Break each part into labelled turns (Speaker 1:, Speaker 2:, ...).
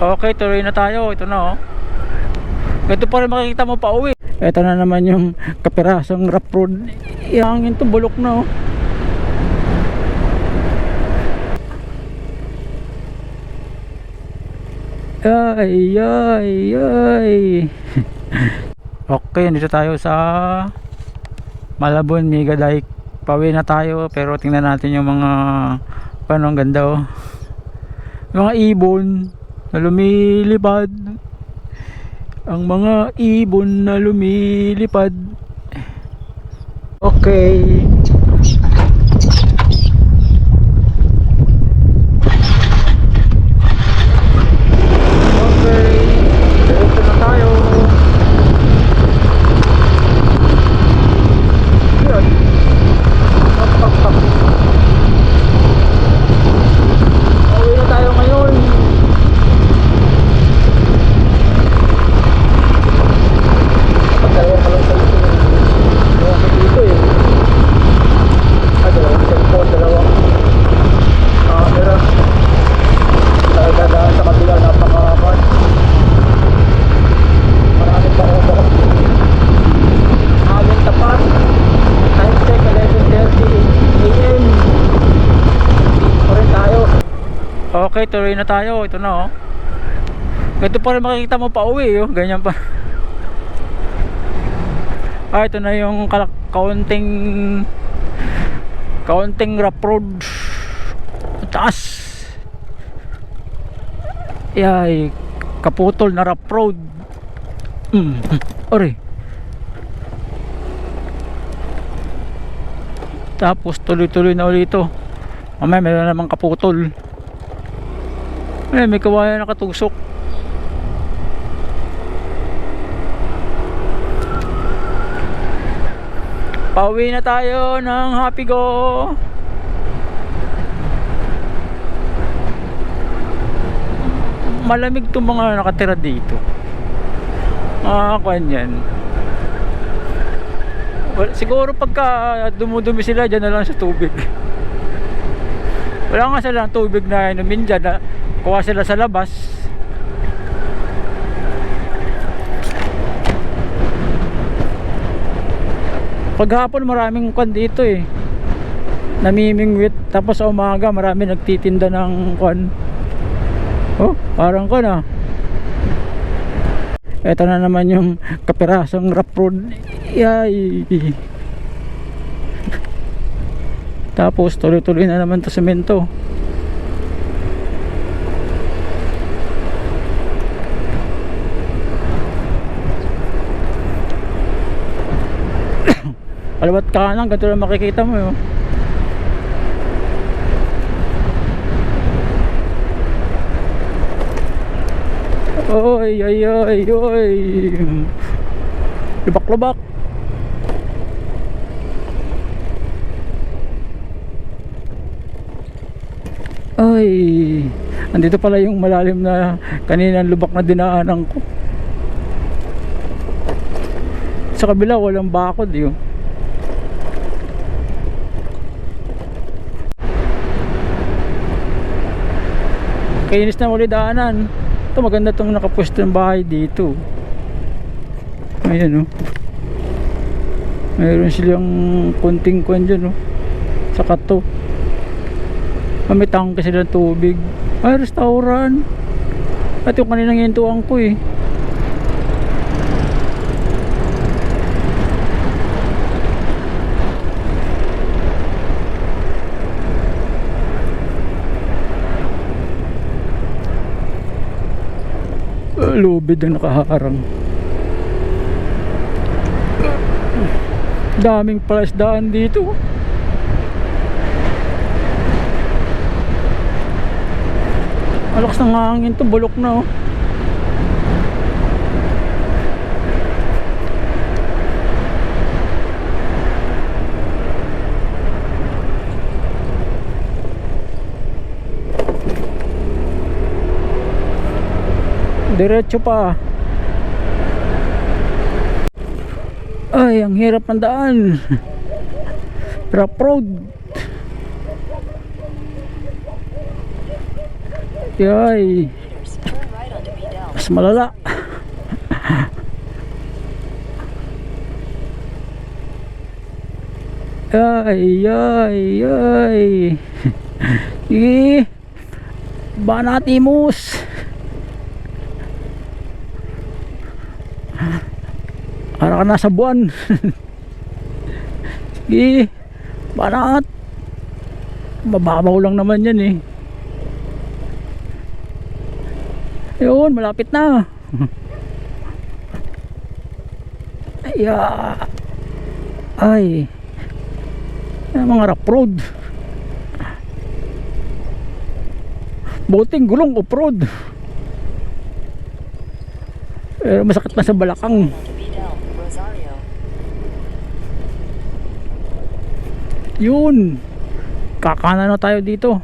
Speaker 1: Okay, tuloy na tayo. Ito na oh. Ito pa rin makikita mo pa uwi. Ito na naman yung kapirasong rough road. Ihangin to, bulok na oh. Ay, ay, ay. Okay, dito tayo sa Malabon, Mega Dike. Pauwi na tayo, pero tingnan natin yung mga paano, ang ganda oh. Mga ibon na lumilipad. Ang mga ibon na lumilipad. Okay. Okay, tuloy na tayo. Ito na oh. Ito pa rin makikita mo pa uwi oh. Ganyan pa. Ito na yung kaunting rough road. Taas. Yay, kaputol na rough road. Ori. Tapos tuloy-tuloy na ulit ito. Mamaya meron namang kaputol. May kawayan nakatusok. Pauwi na tayo ng Happy Go. Malamig itong mga nakatira dito. Kanyan. Well, siguro pagka dumudumi sila dyan na lang sa tubig. Wala nga silang tubig na inumin dyan na kuha sila sa labas. Paghapon maraming kwan dito eh, namimingwit. Tapos sa umaga marami nagtitinda ng kwan. Oh, parang kwan ah. Ito na naman yung kapirasong rough road. Yay. Tapos tuloy-tuloy na naman to semento. Kalawat kanan, ganito lang makikita mo yun. Oy, ay, ay, oy. Lubak-lubak. Ay, andito pala yung malalim na kaninang lubak na dinaanan ko. Sa kabila walang bakod yun. Kainis na ulit daanan. Ito maganda itong nakapwesto ng bahay dito. Ayan oh. Mayroon silang kunting kwan dyan oh. Saka to. May tangke silang tubig. Ay, restaurant. At yung kaninang hintuan ko eh. Lubid ang nakaharang. Daming palasdaan dito. Malakas ng hangin to, bulok na oh. Diretso pa. Ay, ang hirap ng daan. Rough road. Yay. mas malala. Ay, ay, ay. Sige. Banatimus. Para ka nasa buwan. Sige. Banat. Mababaw lang naman yan eh. Ayun, malapit na. Ay, ay. Mga rough road. Buting gulong off-road. Masakit na sa balakang. Yun. Kakana na tayo dito.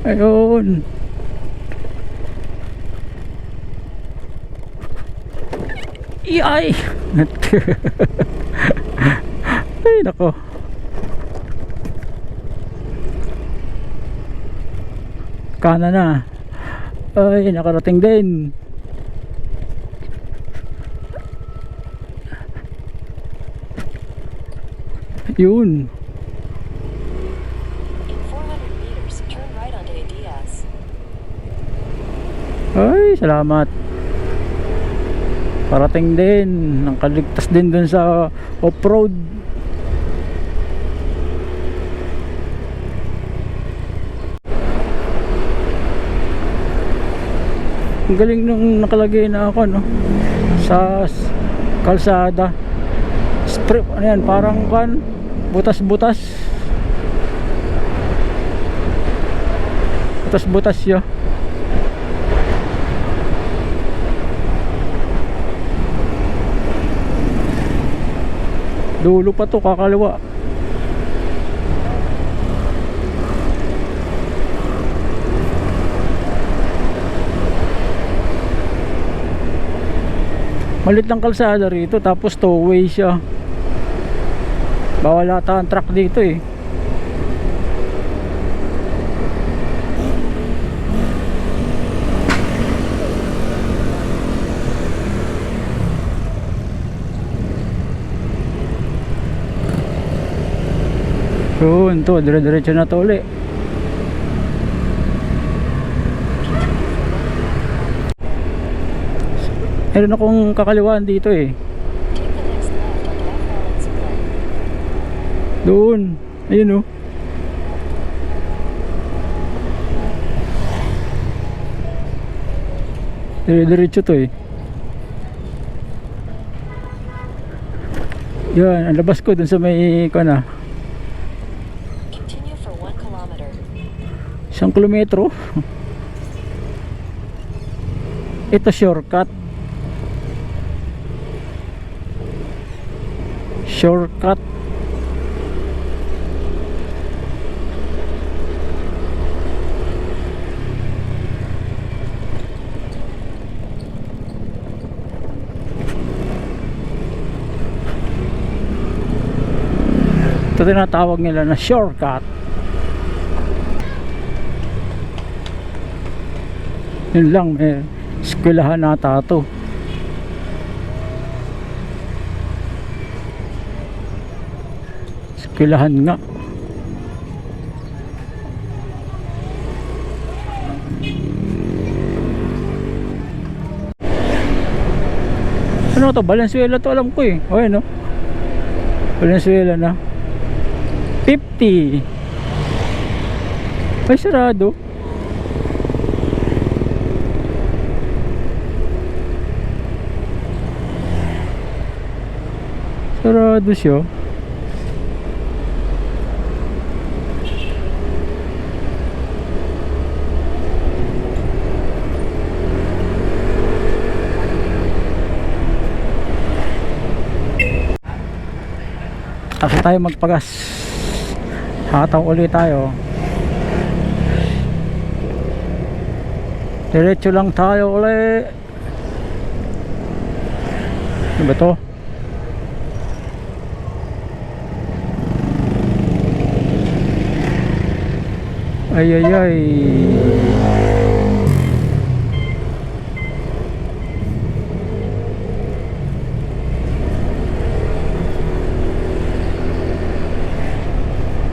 Speaker 1: Ayun. Iyay. Ay nako. Kana na. Ay nakarating din. Yun. Ay salamat. Parating din. Nakaligtas din dun sa off-road. Ang galing nung nakalagay na ako no sa kalsada. Strip ano yan, parang kan butas-butas. Butas-butas yun. Dulo pa to, kakaliwa. Malit lang kalsada rito, tapos two-way siya. Bawal ata ang truck dito eh. Yun to, dire-diretso na to ulit. Meron akong kakaliwaan dito eh. Doon, ayun oh. Dire-diretso to eh. Yan, ang labas ko dun sa may kana. 1 kilometro. Ito shortcut. Shortcut. Ito tinatawag nila na shortcut. Yun lang, may eskwelahan nata ito. Eskwelahan nga. Ano to? Valenzuela to, alam ko eh. O yun no? Valenzuela na 50. Ay sarado. Sarado siya. Tapos tayo magpagas. Hataw ulit tayo. Diretso lang tayo ulit. Ano ba to? Ay ay ay.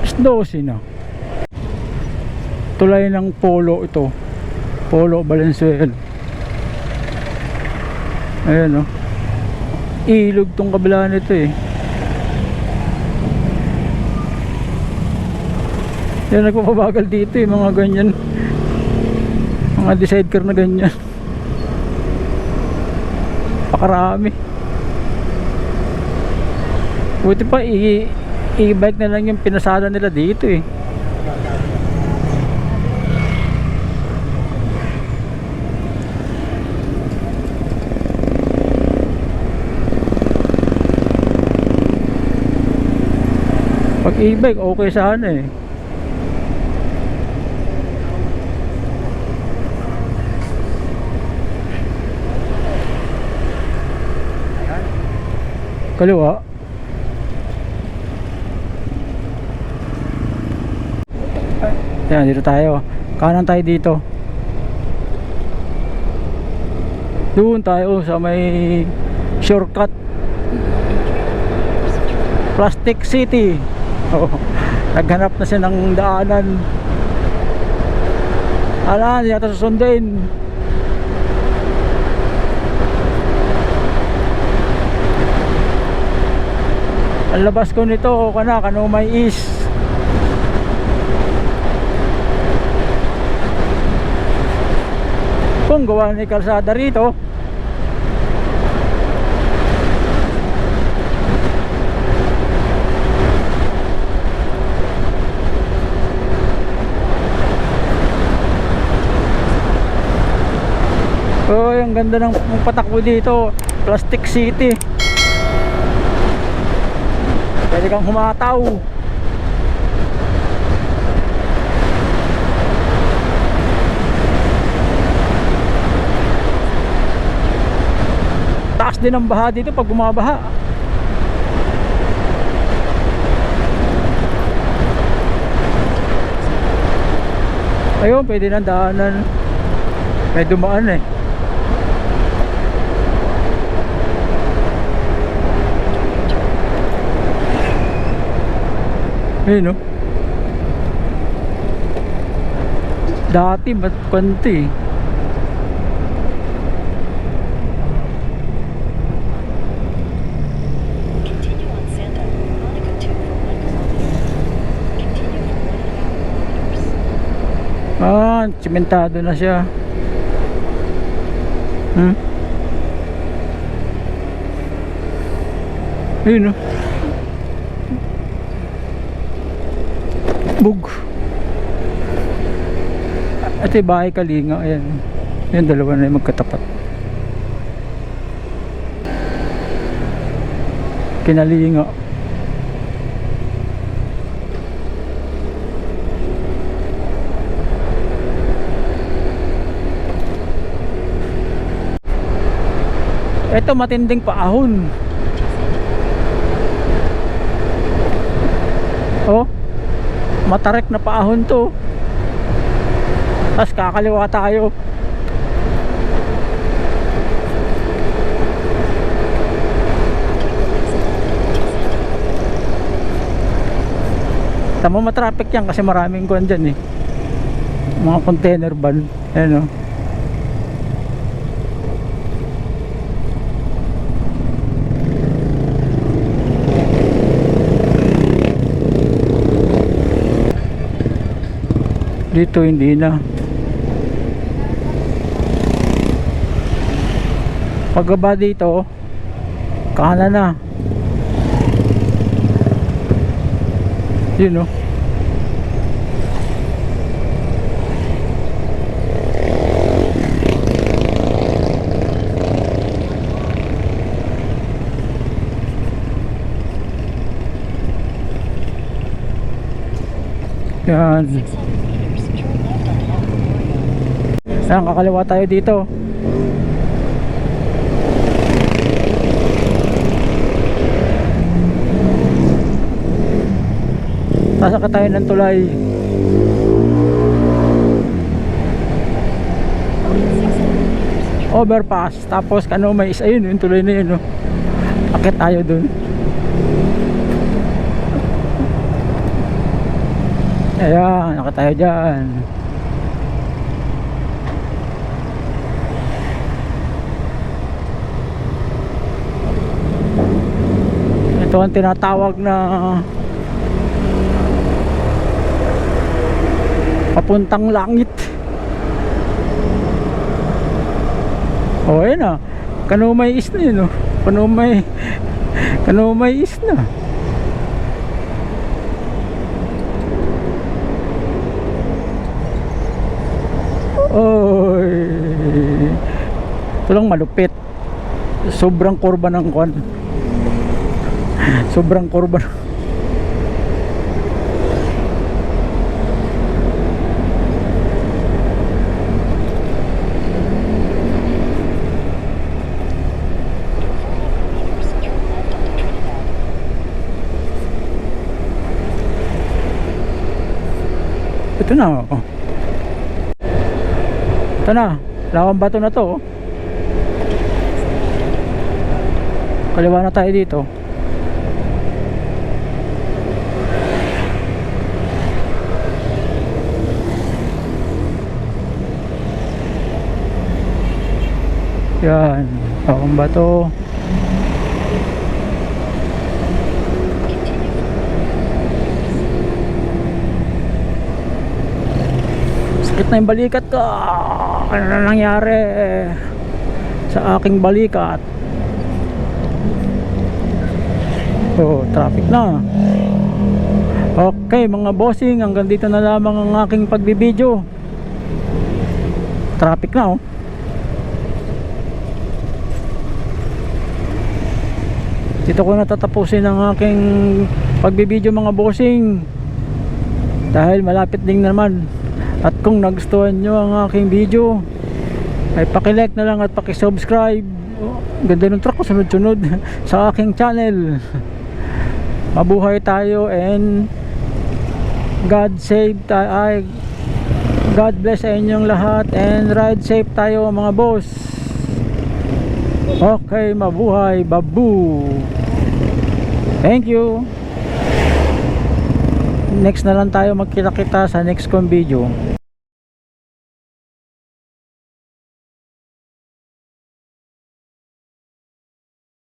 Speaker 1: Isdosi na. Tulay ng Polo ito. Polo Valenzuela. Ayan o. Ilog tong kabila nito eh. Yan, nagpapabagal dito eh, mga ganyan. Mga decider na ganyan. Pakarami. Buti pa i-bike na lang yung pinasada nila dito eh. Pag e-bike okay sana eh. Kaliwa. Yan, dito tayo. Kanan tayo dito. Doon tayo sa may shortcut. Plastic City. Oh, naghanap na siya ng daanan. Ala, hindi yata susundin. Ang labas ko nito, Kanumay East. Kung gawa ni kalsada rito. Oh, ang ganda ng patakbo dito. Plastic City. Pwede kang humataw. Taas din ang baha dito pag bumabaha. Ayun, pwede nang daanan. May dumaan eh. Ayun no. Dati ba't konti? Ah, simentado na siya. Ayun no. Bug. At yung bahay Kalinga. Ayan. Yung dalawa na yung magkatapat. Kinalinga. Ito matinding paahon. Oh, matarek na paahon to. Tapos kakaliwa tayo. Tama, matraffic yan kasi maraming kuwan dyan eh. Mga container van. Ayan o. Dito hindi na. Pagbaba dito kanan na. Yun o. Yan. Ayan, kakaliwa tayo dito. Sasakay tayo ng tulay. overpass. Tapos may isa yun, yung tuloy na yun, no? Akit tayo dun. Ayan, akit tayo dyan. Ito ang tinatawag na papuntang langit. O ayun na, Kanumay is na yun, no? Kanumay is na. Oy, ito lang malupit. Sobrang kurba ng kwan. Sobrang kurba. Ito na, oh. Ito na, lawang bato na to, oh. Kaliwa na tayo dito. Yan, lawang bato. Sakit na yung balikat ko. Ano na nangyari sa aking balikat? Oh, traffic na. Okay mga bossing, hanggang dito na lamang ang aking pagbibideo. Traffic na, oh. Dito ko natatapusin ang aking pagbibideo mga bossing, dahil malapit din naman. At kung nagustuhan nyo ang aking video, ay pakilike na lang at pakisubscribe. Oh, ganda ng truck ko, sunod-sunod sa aking channel. Mabuhay tayo and God save tayo, ay God bless sa inyong lahat, and ride safe tayo mga boss. Okay, mabuhay, babu. Thank you. Next na lang tayo magkita-kita sa next kong video.